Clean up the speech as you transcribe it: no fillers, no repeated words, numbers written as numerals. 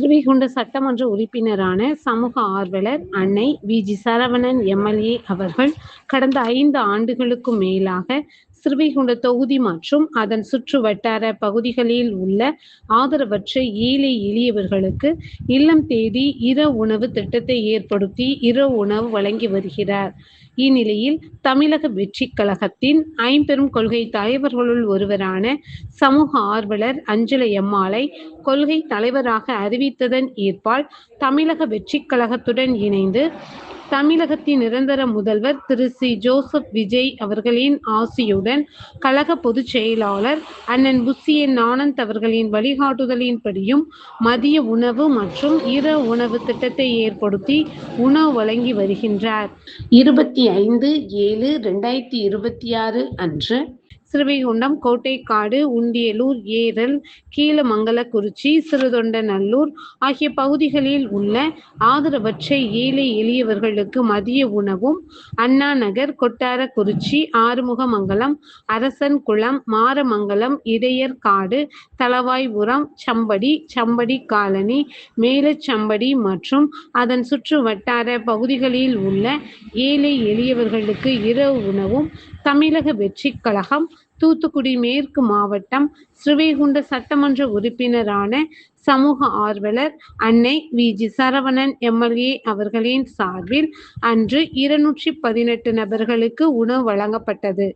ஸ்ரீவைகுண்ட சட்டமன்ற உறுப்பினரான சமூக ஆர்வலர் அன்னை வி.ஜி. சரவணன் எம்.எல்.ஏ. அவர்கள் கடந்த 5 ஆண்டுகளுக்கும் மேலாக ஸ்ரீவைகுண்ட தொகுதி மற்றும் அதன் சுற்று வட்டார பகுதிகளில் உள்ள ஆதரவற்ற ஏழை எளியவர்களுக்கு இல்லம் தேடி இரவு உணவு திட்டத்தை ஏற்படுத்தி இரவு உணவு வழங்கி வருகிறார். இந்நிலையில் தமிழக வெற்றிக் கழகத்தின் ஐம்பெரும் கொள்கை தலைவர்களுள் ஒருவரான சமூக ஆர்வலர் அஞ்சலை அம்மாளை கொள்கை தலைவராக அறிவித்ததன் ஏற்பால் தமிழக வெற்றிக் கழகத்துடன் இணைந்து தமிழகத்தின் நிரந்தர முதல்வர் திரு சி. ஜோசப் விஜய் அவர்களின் ஆசியுடன் கழக பொதுச் செயலாளர் அண்ணன் புசி என். ஆனந்த் அவர்களின் வழிகாட்டுதலின்படியும் மதிய உணவு மற்றும் இரவு உணவு திட்டத்தை ஏற்படுத்தி உணவு வழங்கி வருகின்றார். 25/7/2026 அன்று ஸ்ரீவைகுண்டம், கோட்டைக்காடு, உண்டியலூர், ஏரல், கீழமங்கலக்குறிச்சி, சிறுதொண்டநல்லூர் ஆகிய பகுதிகளில் உள்ள ஆதரவற்ற ஏழை எளியவர்களுக்கு மதிய உணவும், அண்ணா நகர், கொட்டாரக்குறிச்சி, ஆறுமுகமங்கலம், அரசன்குளம், மாரமங்கலம், இடையர்காடு, தளவாய்புரம், சம்படி, சம்படி காலனி, மேலச்சம்படி மற்றும் அதன் சுற்று வட்டார பகுதிகளில் உள்ள ஏழை எளியவர்களுக்கு இரவு உணவும் தமிழக வெற்றிக் கழகம் தூத்துக்குடி மேற்கு மாவட்டம் ஸ்ரீவைகுண்ட சட்டமன்ற உறுப்பினரான சமூக ஆர்வலர் அன்னை வி.ஜி. சரவணன் எம்.எல்.ஏ. அவர்களின் சார்பில் அன்று 218 நபர்களுக்கு உணவு வழங்கப்பட்டது.